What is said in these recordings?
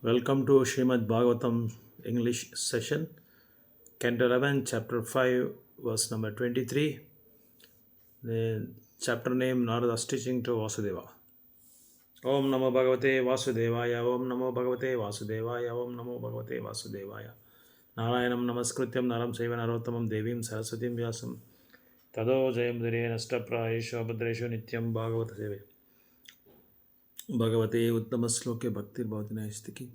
Welcome to Srimad Bhagavatam English session, Canto 11, Chapter 5, verse number 23. The chapter name Narada's teaching to Vasudeva. Om Namo Bhagavate Vasudevaya, Om Namo Bhagavate Vasudevaya, Om Namo Bhagavate Vasudevaya. Narayanam Namaskrityam Naram Saiva Narottamam Devim Saraswatim Vyasam Tado Jayam Dire Nashtaprayeshu Abhadreshu Nityam Bhagavata Seve Bhagavate Uttama Sloke Bhaktir Bhavati Naistiki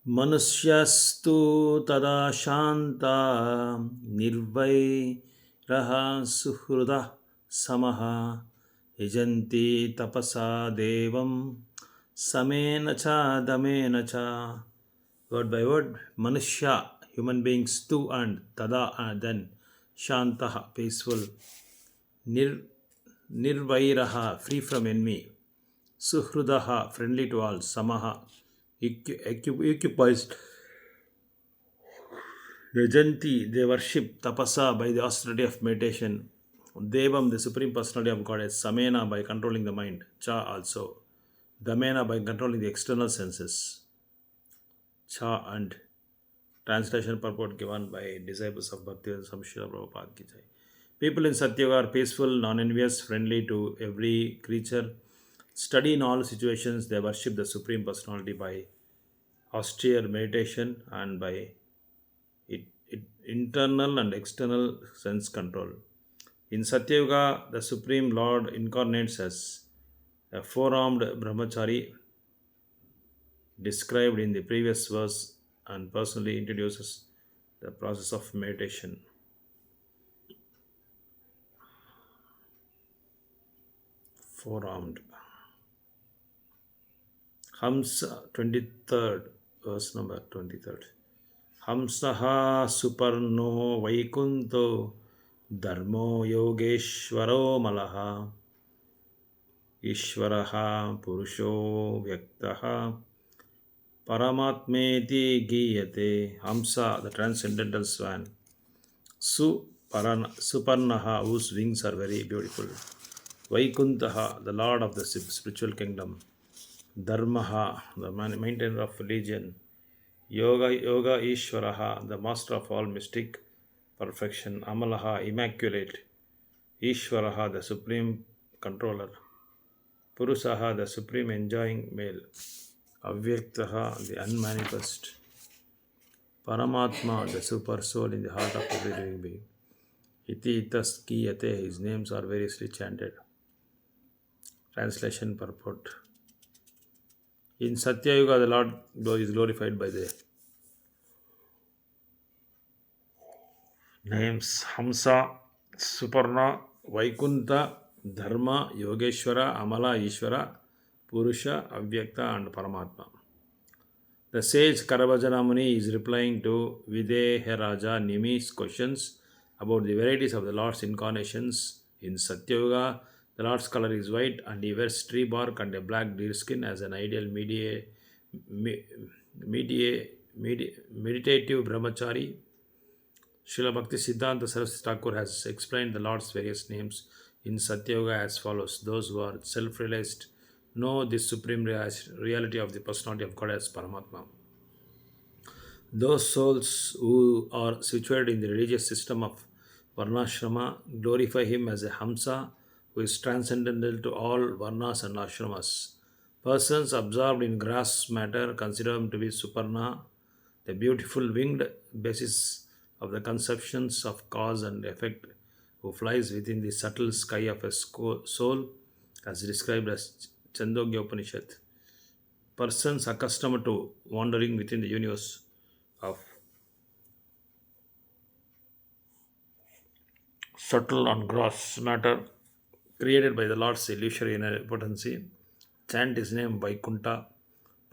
मनुष्यस्तु तदा शान्ता निर्वैरः सुहृदः समः यजन्ति तपसा देवं समेन च दमेन च. Word by word, Manushya, human beings too, and tada, and then Shantaha, peaceful, Nirvairaha, free from enemy, Suhrudaha, friendly to all, Samaha, occupies. Yajanti, they worship tapasa by the austerity of meditation. Devam, the supreme personality of Godhead. Samena, by controlling the mind. Cha, also. Damena, by controlling the external senses. Cha and translation purport given by disciples of Bhaktivedanta Swami Srila Prabhupada ki jai. People in Satyuga are peaceful, non-envious, friendly to every creature. Study in all situations. They worship the supreme personality by austere meditation and by internal and external sense control. In Satyuga, the Supreme Lord incarnates as a four-armed brahmachari described in the previous verse and personally introduces the process of meditation. Four-armed. Hamsa, 23rd, verse number 23rd. Hamsaha suparno vaikunto dharmo yogeshwaro malaha ishvaraha purusho vyaktaha paramatmeti giyate. Hamsa, the transcendental swan. Suparnaha, whose wings are very beautiful. Vaikuntaha, the lord of the spiritual kingdom. Dharmaha, the maintainer of religion. Yoga Ishvaraha, the master of all mystic perfection. Amalaha, immaculate. Ishvaraha, the supreme controller. Purusaha, the supreme enjoying male. Avyaktaha, the unmanifest. Paramatma, the super soul in the heart of every living being. Iti itas kiyate, his names are variously chanted. Translation purport. In Satya Yuga, the Lord is glorified by the names Hamsa, Suparna, Vaikunta, Dharma, Yogeshwara, Amala, Ishvara, Purusha, Avyakta, and Paramatma. The sage Karavajana Muni is replying to Videha Raja Nimi's questions about the varieties of the Lord's incarnations. In Satya Yuga, the Lord's color is white and he wears tree bark and a black deer skin as an ideal meditative brahmachari. Srila Bhakti Siddhanta Saraswati Thakur has explained the Lord's various names in Satya Yoga as follows. Those who are self-realized know the supreme reality of the personality of God as Paramatma. Those souls who are situated in the religious system of Varnashrama glorify him as a Hamsa who is transcendental to all Varnas and Ashramas. Persons absorbed in grass matter consider him to be Suparna, the beautiful winged basis of the conceptions of cause and effect, who flies within the subtle sky of a soul, as described as Chandogya Upanishad. Persons accustomed to wandering within the universe of subtle and gross matter created by the Lord's illusory potency chant his name Vaikunta.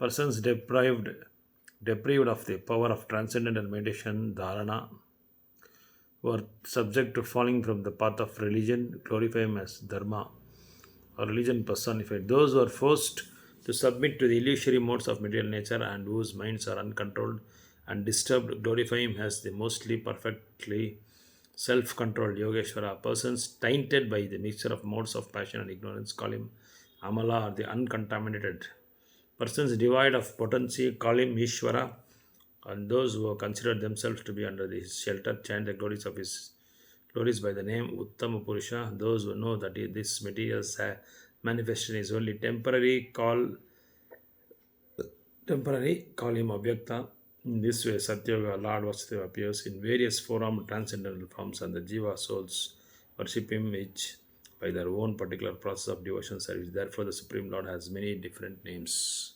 Persons deprived of the power of transcendental meditation, dharana, who are subject to falling from the path of religion, glorify him as Dharma, or religion personified. Those who are forced to submit to the illusory modes of material nature and whose minds are uncontrolled and disturbed, glorify him as the mostly perfectly self-controlled Yogeshwara. Persons tainted by the mixture of modes of passion and ignorance call him Amala, or the uncontaminated Persons devoid of potency call him Ishvara, and those who consider themselves to be under his shelter chant the glories by the name Uttama Purusha. Those who know that this material's manifestation is only temporary, call him Abhyakta. In this way, Satyoga, Lord Vasudeva appears in various four-armed transcendental forms, and the Jiva souls worship him each by their own particular process of devotion service. Therefore, the Supreme Lord has many different names.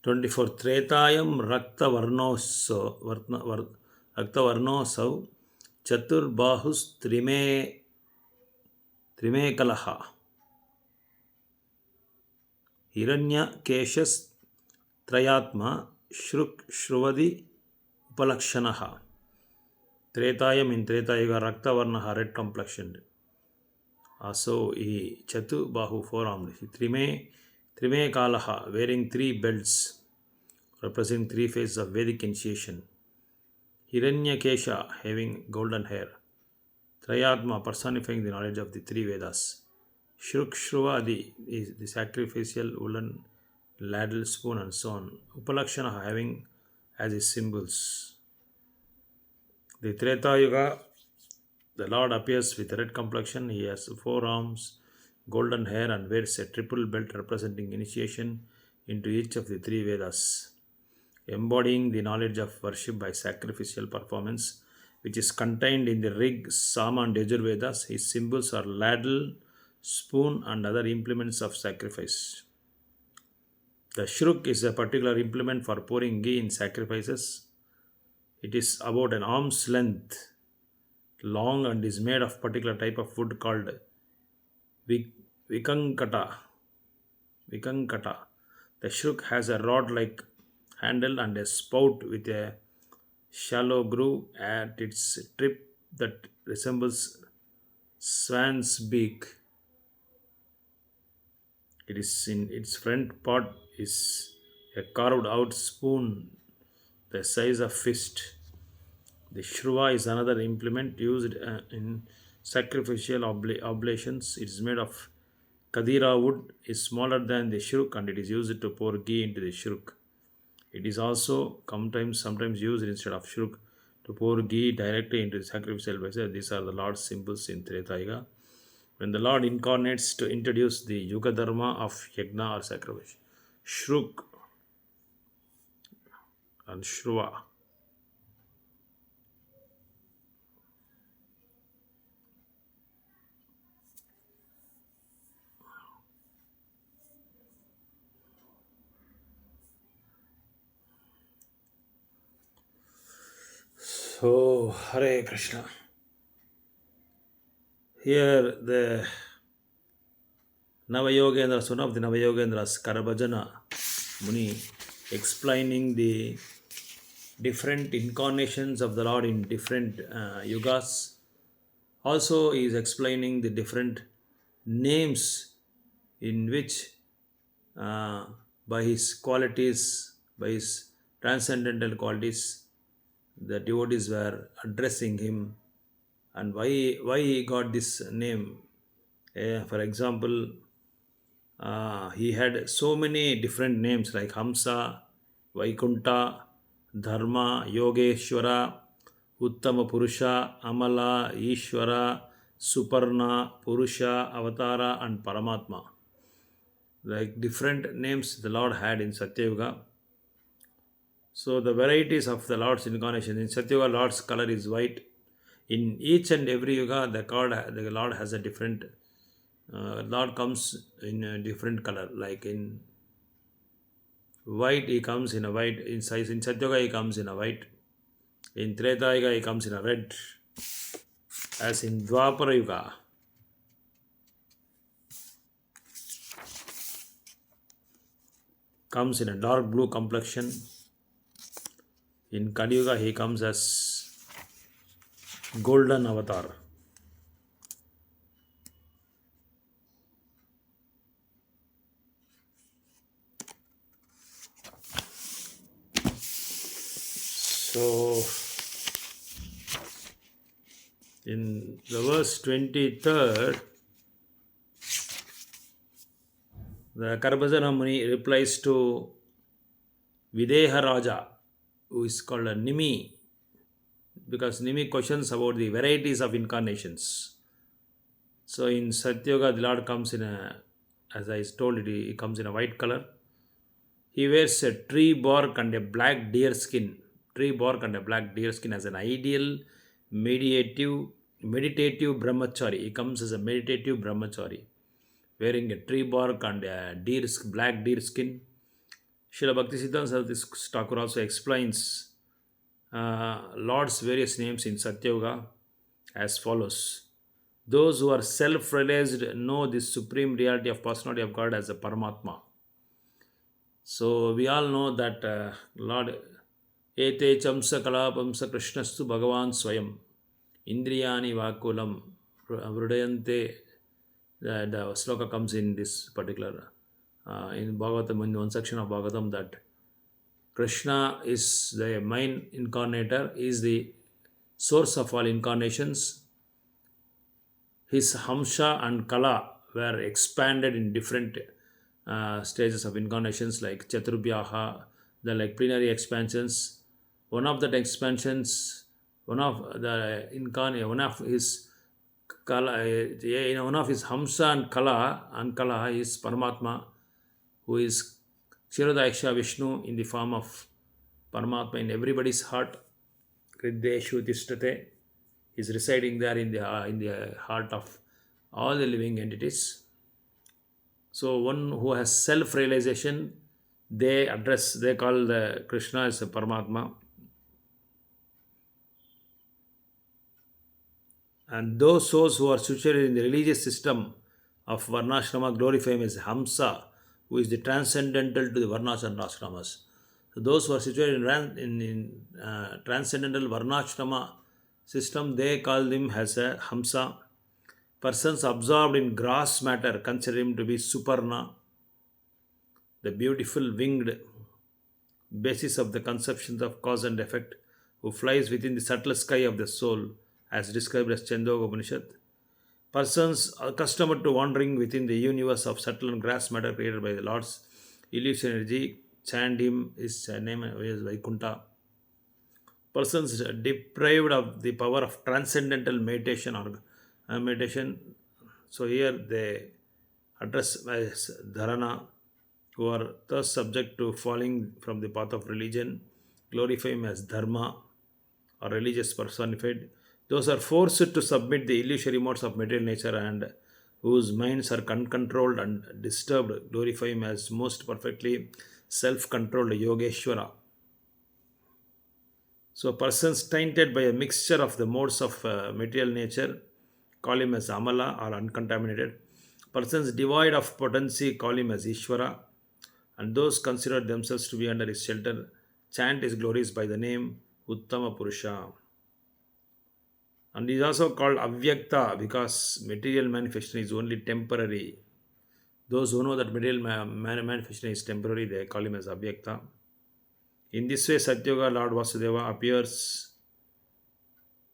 24. Tretayam Raktavarnosau Chaturbahus Trimekalaha Hiranya Keshas Trayatma Shruk Shruvadi Upalakshanaha. Tretayam in Tretayuga Raktavarnaha, red complexioned. Also, he Chatu Bahu forearmed. Trime Kalaha, wearing three belts, representing three phases of Vedic initiation. Hiranyakesha, having golden hair. Trayatma, personifying the knowledge of the three Vedas. Shruva, the sacrificial woolen ladle, spoon, and so on. Upalakshana, having as his symbols. The Treta Yuga, the Lord appears with a red complexion. He has four arms, golden hair, and wears a triple belt representing initiation into each of the three Vedas, embodying the knowledge of worship by sacrificial performance, which is contained in the Rig, Sama, and Yajur Vedas. His symbols are ladle, spoon, and other implements of sacrifice. The Shruk is a particular implement for pouring ghee in sacrifices. It is about an arm's length long and is made of particular type of wood called Vikankata. The Shruk has a rod-like handle and a spout with a shallow groove at its tip that resembles swan's beak. It is in its front part is a carved out spoon the size of fist. The shruva is another implement used in sacrificial oblations. It is made of kadira wood, is smaller than the shruk, and it is used to pour ghee into the shruk. It is also sometimes used instead of shruk to pour ghee directly into the sacrificial vessel. These are the Lord's symbols in Treta Yuga. When the Lord incarnates to introduce the Yuga Dharma of Yajna or sacrifice, Shruk and Shruva. So, Hare Krishna. Here, the Navayogendras, one of the Navayogendras, Karabhajana Muni, explaining the different incarnations of the Lord in different yugas. Also, he is explaining the different names in which, by his qualities, by his transcendental qualities, the devotees were addressing him, and why he got this name. For example, he had so many different names like Hamsa, Vaikunta, Dharma, Yogeshwara, Uttama Purusha, Amala, Ishwara, Suparna, Purusha, Avatara, and Paramatma. Like different names the Lord had in Satyayuga. So the varieties of the Lord's incarnation. In Satyayuga, Lord's color is white. In each and every yuga, the Lord has a different. Lord comes in a different color. Like in white, he comes in a white. In size, in Satyayuga, he comes in a white. In Treta Yuga, he comes in a red. As in Dwapara Yuga, comes in a dark blue complexion. In Kali Yuga, he comes as golden avatar. So, In the verse 23rd, the Karbhajana Muni replies to Videha Raja, who is called a Nimi, because Nimi questions about the varieties of incarnations. So in Satyoga, the Lord comes in a, as I told it, he comes in a white color. He wears a tree bark and a black deer skin. Tree bark and a black deer skin as an ideal meditative meditative brahmachari. He comes as a meditative brahmachari, wearing a tree bark and a black deer skin. Srila Bhaktisiddhanta Saraswati Thakur also explains Lord's various names in Satyoga as follows. Those who are self-realized know the supreme reality of personality of God as a Paramatma. So we all know that Lord Ete Chamsa Kalapamsa Krishnastu Bhagavan Swayam Indriyani Vakulam Vrudayante. The sloka comes in this particular in Bhagavatam, in one section of Bhagavatam, that Krishna is the main incarnator, is the source of all incarnations. His Hamsha and Kala were expanded in different stages of incarnations like Chaturbhyaha, the like plenary expansions. One of the expansions, one of his Kala, one of his Hamsa and Kala is Paramatma, who is Kshirodaiksha Vishnu in the form of Paramatma in everybody's heart. Hrideshu Tishtate is residing there in the heart of all the living entities. So one who has self-realization, they call the Krishna as a Paramatma. And those souls who are situated in the religious system of Varnashrama glorify him as Hamsa, who is the transcendental to the Varnas and Ashramas. So those who are situated in transcendental Varnashrama system, they call him as a Hamsa. Persons absorbed in gross matter consider him to be Suparna, the beautiful winged basis of the conceptions of cause and effect, who flies within the subtle sky of the soul, as described as Chandoga Upanishad. Persons accustomed to wandering within the universe of subtle and gross matter created by the Lord's illusion energy chant him, his name is Vaikunta. Persons deprived of the power of transcendental meditation or meditation. So here they address as Dharana, who are thus subject to falling from the path of religion, glorify him as Dharma or religious personified. Those are forced to submit the illusory modes of material nature and whose minds are uncontrolled and disturbed, glorify him as most perfectly self-controlled Yogeshwara. So persons tainted by a mixture of the modes of material nature call him as Amala or uncontaminated. Persons devoid of potency call him as Ishvara. And those consider themselves to be under his shelter chant his glories by the name Uttama Purusha. And he is also called Avyakta because material manifestation is only temporary. Those who know that material manifestation is temporary, they call him as Avyakta. In this way, Satyoga Lord Vasudeva appears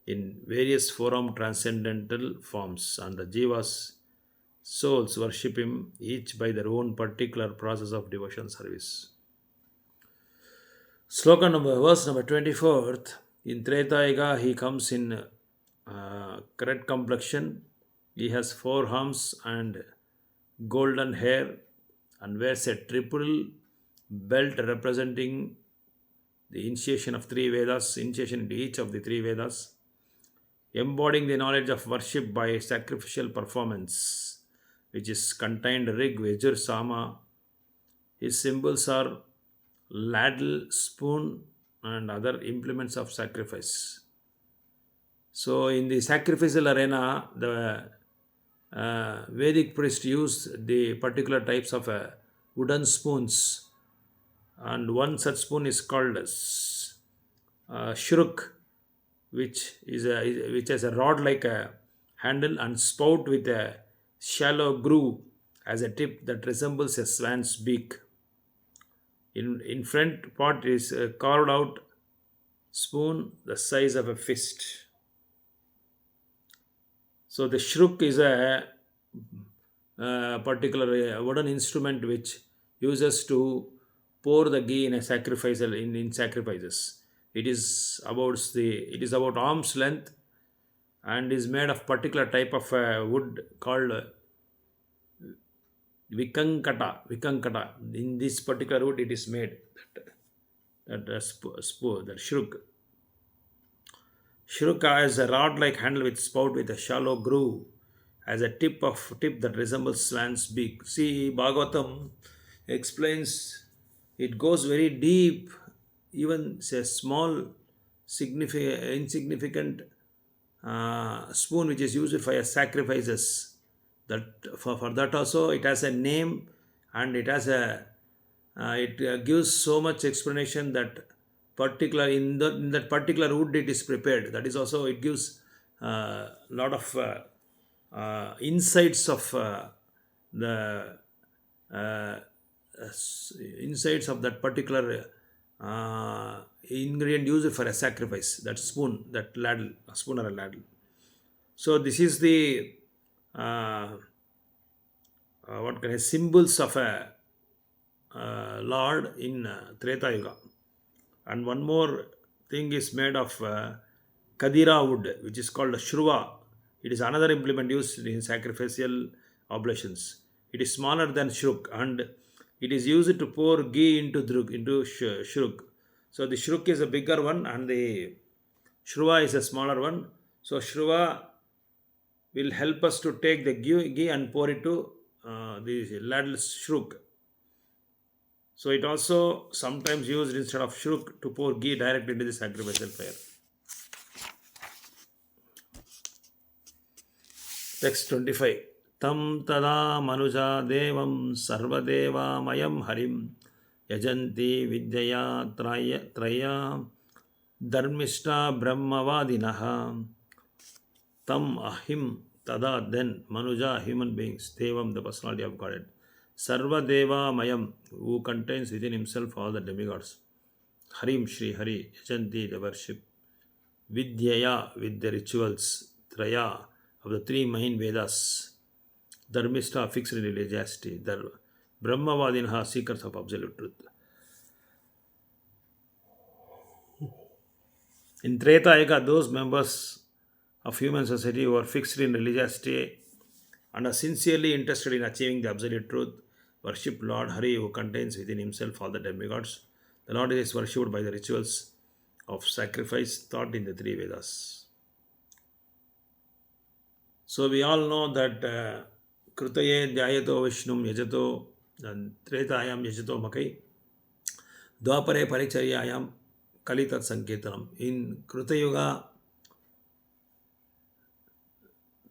in various forum transcendental forms, and the Jivas souls worship him each by their own particular process of devotion service. Verse number 24th. In Treta Yuga, he comes in red complexion. He has four arms and golden hair and wears a triple belt representing the initiation of three Vedas, initiation into each of the three Vedas, embodying the knowledge of worship by sacrificial performance, which is contained Rig, Vajur, Sama. His symbols are ladle, spoon, and other implements of sacrifice. So, in the sacrificial arena, the Vedic priest used the particular types of wooden spoons, and one such spoon is called shruk, which has a rod like a handle and spout with a shallow groove as a tip that resembles a swan's beak. In front part is a carved out spoon the size of a fist. So the shruk is a particular wooden instrument which uses to pour the ghee in a sacrificial in sacrifices. It is about arm's length and is made of particular type of wood called vikankata. In this particular wood it is made, that shruk has a rod like handle with spout with a shallow groove as a tip that resembles swan's beak. See, Bhagavatam explains it goes very deep, even say small insignificant spoon which is used for sacrifices, that for that also it has a name, and it has a it gives so much explanation that particular in that particular wood it is prepared. That is also it gives a lot of insights of the uh, insights of that particular ingredient used for a sacrifice, that spoon, that ladle, a spoon or a ladle. So this is the uh, what can I symbols of a lord in Treta Yuga. And one more thing is made of kadira wood, which is called shruva. It is another implement used in sacrificial oblations. It is smaller than shruk, and it is used to pour ghee into shruk. So the shruk is a bigger one and the shruva is a smaller one. So shruva will help us to take the ghee and pour it to the ladle shruk. So it also sometimes used instead of shruk to pour ghee directly into the sacrificial fire. Text 25. Tam tada manuja devam sarvadeva mayam harim yajanti vidyaya traya dharmishta brahmavadinaha. Tam ahim tada, then manuja, human beings, devam, the personality of Godhead, sarva deva mayam, who contains within himself all the demigods, harim, Shri Hari, yajanti, the worship, vidyaya, with the rituals, traya, of the three main Vedas, dharmista, fixed in religiosity, brahmavadinha, seekers of absolute truth. In Treta Yuga, those members of human society who are fixed in religiosity and are sincerely interested in achieving the absolute truth worship Lord Hari, who contains within himself all the demigods. The Lord is worshipped by the rituals of sacrifice taught in the three Vedas. So we all know that Krutaye Dhyayato Vishnum Yajato and Tretayam Yajato Makai Dwapare Paricharyayam Kalitat Sanketanam. In Kruta Yuga,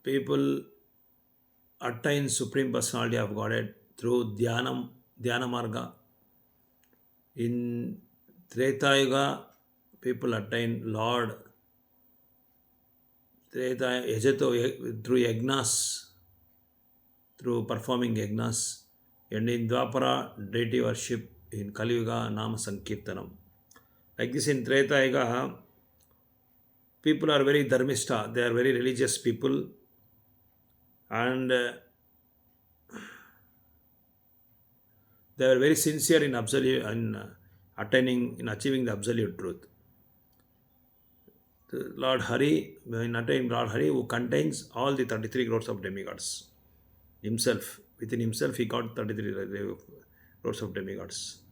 people attain Supreme Personality of Godhead through Dhyana Marga. In Treta Yuga, people attain Lord Treta Yajato through yagnas, through performing yagnas. And in Dwapara, deity worship. In Kali Yuga, Nama Sankirtanam. Like this in Treta Yuga, people are very dharmista, they are very religious people, and they are very sincere in achieving the absolute truth. The Lord Hari, in attaining Lord Hari, who contains all the 33 crores of demigods himself. Within himself, he got 33 crores of demigods.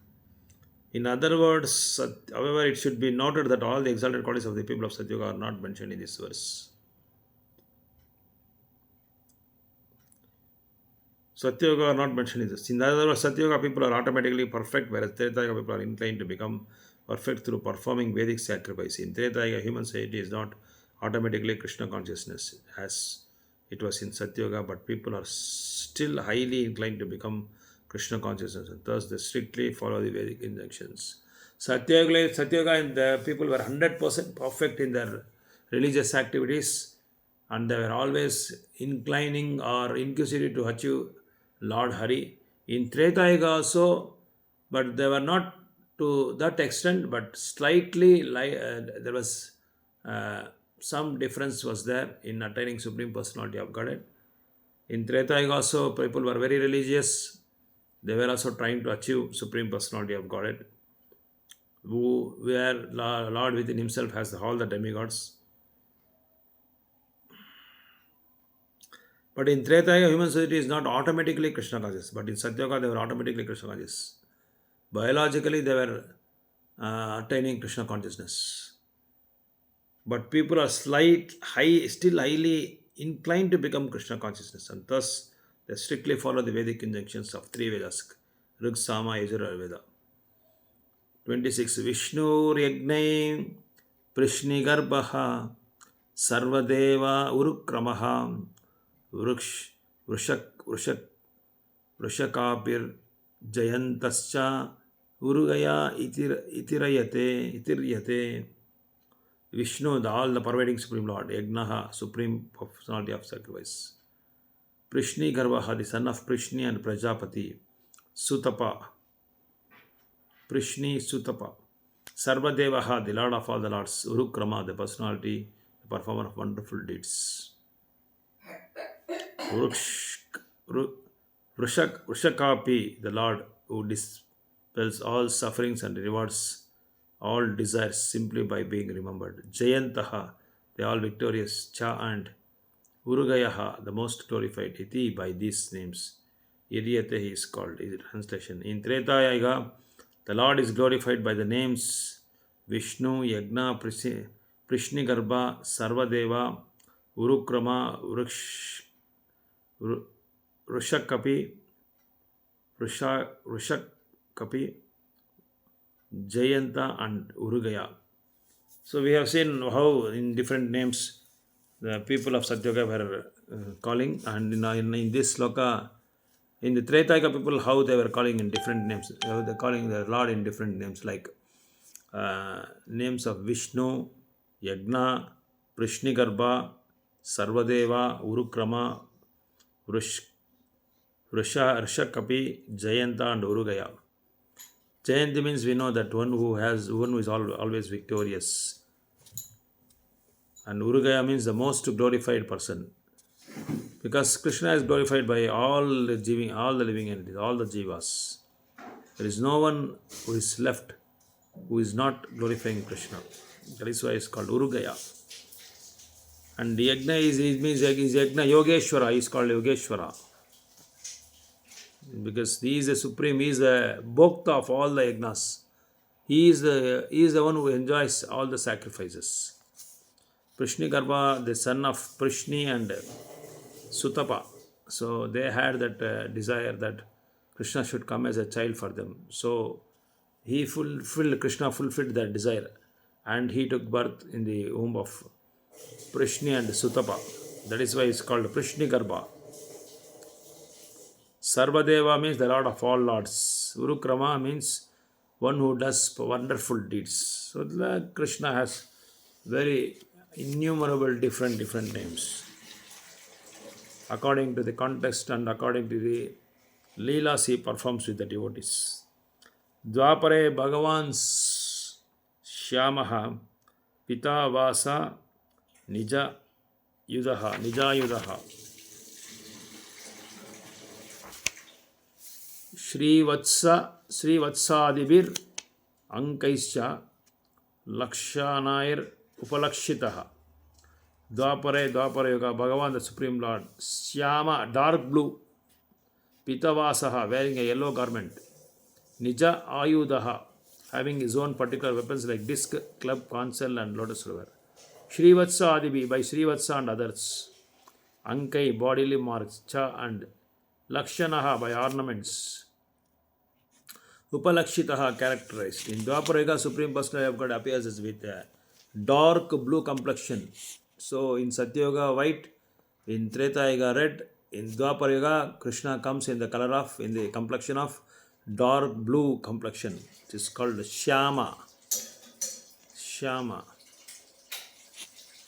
In other words, however, it should be noted that all the exalted qualities of the people of Satyuga are not mentioned in this verse. Satyuga are not mentioned in this. In other words, Satyuga people are automatically perfect, whereas Treta Yuga people are inclined to become perfect through performing Vedic sacrifice. In Treta Yuga, human society is not automatically Krishna consciousness as it was in Satyuga, but people are still highly inclined to become Krishna consciousness, and thus they strictly follow the Vedic injunctions. Satyuga and the people were 100% perfect in their religious activities, and they were always inclining or inquisitive to achieve Lord Hari. In Treta Yuga also, but they were not to that extent, but slightly there was some difference was there in attaining Supreme Personality of Godhead. In Treta Yuga also, people were very religious. They were also trying to achieve Supreme Personality of Godhead, who where Lord within himself has all the demigods. But in Treta Yuga, human society is not automatically Krishna conscious, but in Satyoga, they were automatically Krishna conscious. Biologically, they were attaining Krishna consciousness. But people are still highly inclined to become Krishna consciousness, and thus they strictly follow the Vedic injunctions of three Vedas: Rig, Sama, Yajur, Veda. 26. Vishnu Yagnai Prishnigarbha Sarvadeva Urukramaha Vruksh Vrishak Vrishakapir Jayantascha Urugaya Itiryate. Vishnu, all the pervading Supreme Lord, Yagnaha, Supreme Personality of Sacrifice. Prishni Garvaha, the son of Prishni and Prajapati. Sutapa, Prishni Sutapa. Sarvadevaha, the Lord of all the Lords. Urukrama, the personality, the performer of wonderful deeds. Vrishakapi, the Lord who dispels all sufferings and rewards all desires simply by being remembered. Jayantaha, the all victorious. Cha and Urugayaha, the most glorified. Iti, by these names. Iryate, he is called, is translation. In Treta Yuga, the Lord is glorified by the names Vishnu, Yagna, Prishnigarbha, Sarvadeva, Urukrama, Vrishakapi, Jayanta, and Urugaya. So we have seen how in different names the people of Satyoga were calling, and in this sloka, in the Treta Yuga people, how they were calling in different names. They were calling the Lord in different names, like names of Vishnu, Yagna, Prishnigarbha, Sarvadeva, Urukrama, Vrishakapi, Jayanta, and Urugaya. Jayanti means we know that one who is always victorious. And Urugaya means the most glorified person. Because Krishna is glorified by all the living entities, all the jivas. There is no one who is left who is not glorifying Krishna. That is why it's called Urugaya. And Yagna is Yagna Yogeshwara, he is called Yogeshwara. Because he is the supreme, he is the bhokta of all the yagnas. He is the one who enjoys all the sacrifices. Prishnigarbha, the son of Prishni and Sutapa. So they had that desire that Krishna should come as a child for them. So Krishna fulfilled that desire, and he took birth in the womb of Prishni and Sutapa. That is why it's called Prishnigarbha. Sarvadeva means the Lord of all Lords. Urukrama means one who does wonderful deeds. So Krishna has very innumerable different names according to the context and according to the leelas he performs with the devotees. Dvapare Bhagavan's Shyamaha Pita Vasa Nijayudaha Srivatsadibir Ankaischa Lakshanair Upalakshitaha. Dvapare Yoga, Bhagavan the Supreme Lord, Shyama, dark blue, Pitavasaha, wearing a yellow garment, Nija Ayudaha, having his own particular weapons like disc, club, console, and lotus river. Srivatsa Adibi, by Srivatsa and others. Ankai, bodily marks, Cha and Lakshanaha, by ornaments. Upalakshitaha, characterized. In Dwapara Yuga, Supreme Personality of God appears as with a dark blue complexion. So in Satyoga, white, in Treta Yuga, red, in Dwapara Yuga, Krishna comes in the complexion of dark blue complexion. It is called Shyama.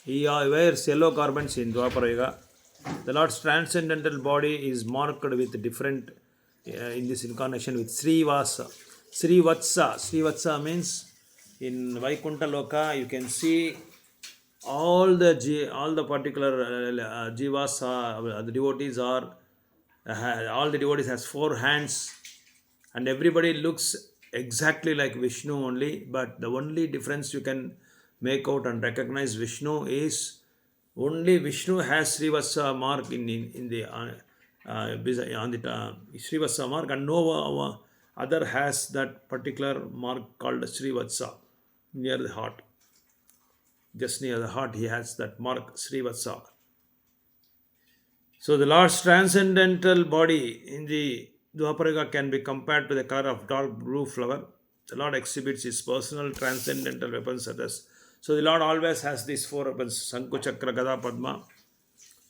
He wears yellow garments in Dwapara Yuga. The Lord's transcendental body is marked with different, in this incarnation, with Srivatsa. Srivatsa means in Vaikuntha Loka, you can see all the particular jivas are, the devotees are, all the devotees has four hands, and everybody looks exactly like Vishnu only. But the only difference you can make out and recognize Vishnu is only Vishnu has Srivasa mark in the on the Srivasa mark, and no other has that particular mark called Srivatsa near the heart. Just near the heart, he has that mark Srivatsa. So the Lord's transcendental body in the Dwaparaga can be compared to the color of dark blue flower. The Lord exhibits his personal transcendental weapons others. So the Lord always has these four weapons, Sanku, Chakra, Gada, Padma,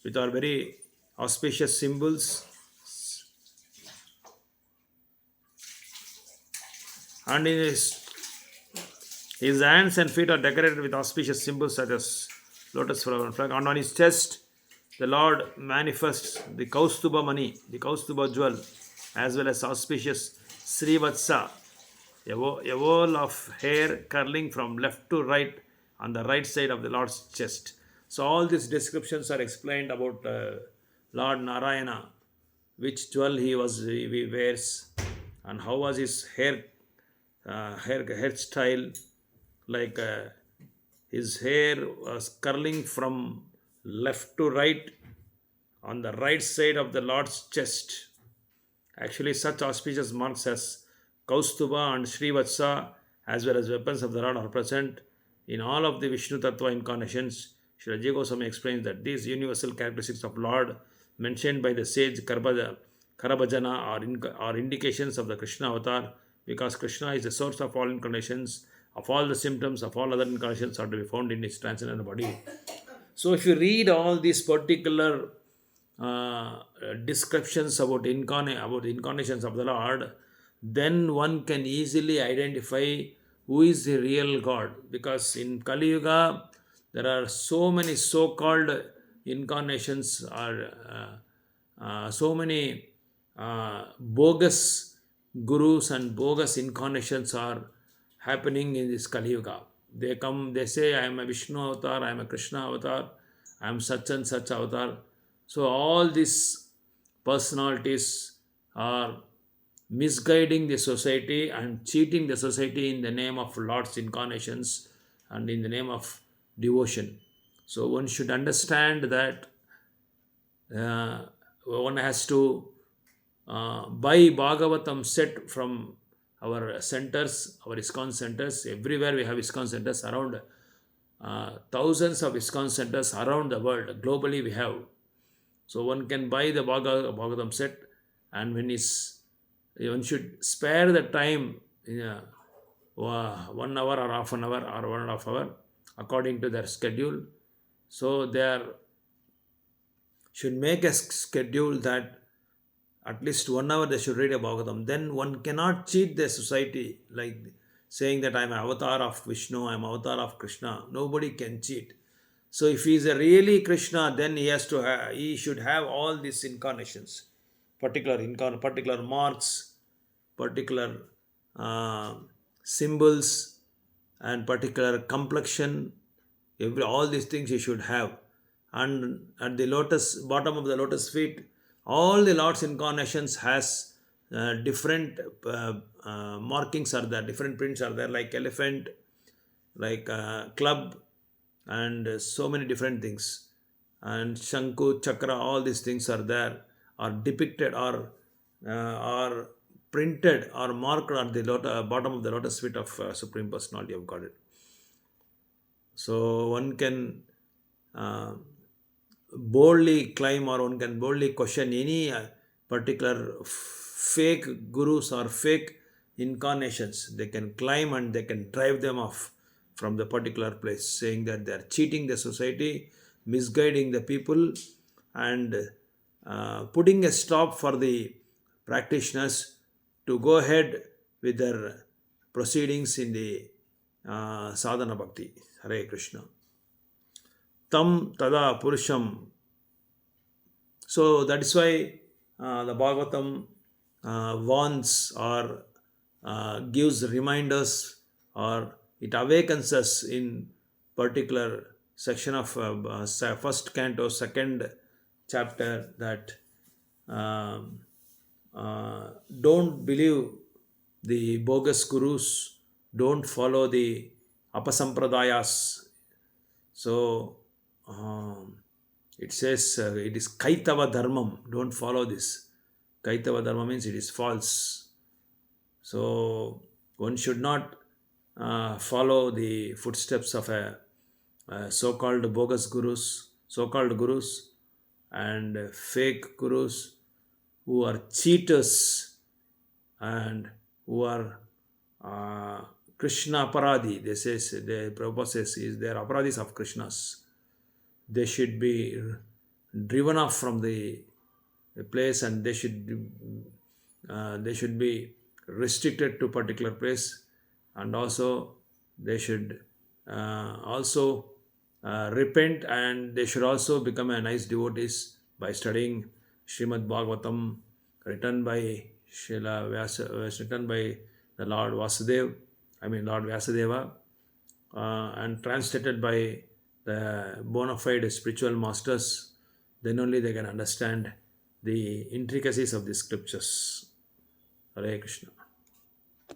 which are very auspicious symbols. And in his hands and feet are decorated with auspicious symbols such as lotus flower and flag. And on his chest, the Lord manifests the Kaustuba money, the Kaustuba jewel, as well as auspicious Srivatsa, a wall of hair curling from left to right on the right side of the Lord's chest. So all these descriptions are explained about Lord Narayana, which jewel he wears, and how was his hairstyle, like his hair was curling from left to right on the right side of the Lord's chest. Actually, such auspicious marks as Kaustuba and Srivatsa, as well as weapons of the Lord, are present in all of the Vishnu Tattva incarnations. Sri Rajiv Goswami explains that these universal characteristics of Lord mentioned by the sage Karabhajana are indications of the Krishna avatar, because Krishna is the source of all incarnations, of all the symptoms of all other incarnations are to be found in his transcendental body. So, if you read all these particular uh, descriptions about about the incarnations of the Lord, then one can easily identify who is the real God. Because in Kali Yuga, there are so many so-called incarnations, or so many bogus gurus and bogus incarnations are happening in this Kali Yuga. They come, they say, I am a Vishnu avatar, I am a Krishna avatar, I am such and such avatar. So, all these personalities are misguiding the society and cheating the society in the name of Lord's incarnations and in the name of devotion. So, one should understand that one has to buy Bhagavatam set from our centers, our ISKCON centers. Everywhere we have ISKCON centers, around thousands of ISKCON centers around the world. Globally, we have. So one can buy the Bhagavatam set, and one should spare the time, 1 hour or half an hour or 1.5 hour according to their schedule. So they should make a schedule that at least 1 hour they should read a Bhagavatam. Then one cannot cheat the society like saying that I am an avatar of Vishnu, I am avatar of Krishna. Nobody can cheat. So if he is a really Krishna, then he should have all these incarnations, particular marks, particular uh, symbols, and particular complexion. All these things he should have. And at the bottom of the lotus feet, all the Lord's incarnations has different markings are there, different prints are there, like elephant, like club, and so many different things. And Shanku, Chakra, all these things are there, are depicted, or printed or marked at the bottom of the lotus feet of Supreme Personality of Godhead. So one can uh, boldly climb, or one can boldly question any particular fake gurus or fake incarnations. They can climb and they can drive them off from the particular place, saying that they are cheating the society, misguiding the people, and putting a stop for the practitioners to go ahead with their proceedings in the sadhana bhakti. Hare Krishna. Tam tada purusham. So that is why the Bhagavatam warns, or gives reminders, or it awakens us in particular section of first canto, second chapter, that um, don't believe the bogus gurus, don't follow the apasampradayas. So it says it is kaitava dharmam, don't follow this. Kaitava dharma means it is false. So one should not follow the footsteps of so-called bogus gurus, so-called gurus, and fake gurus who are cheaters and who are uh, Krishna aparadi. They says the Prabhupada says is they are aparadis of Krishnas. They should be driven off from the place, and they should be restricted to particular place, and also they should also repent, and they should also become a nice devotees by studying Srimad Bhagavatam, written by written by the Lord Vasudev, I mean Lord Vyasadeva, and translated by the bona fide spiritual masters. Then only they can understand the intricacies of the scriptures. Hare Krishna.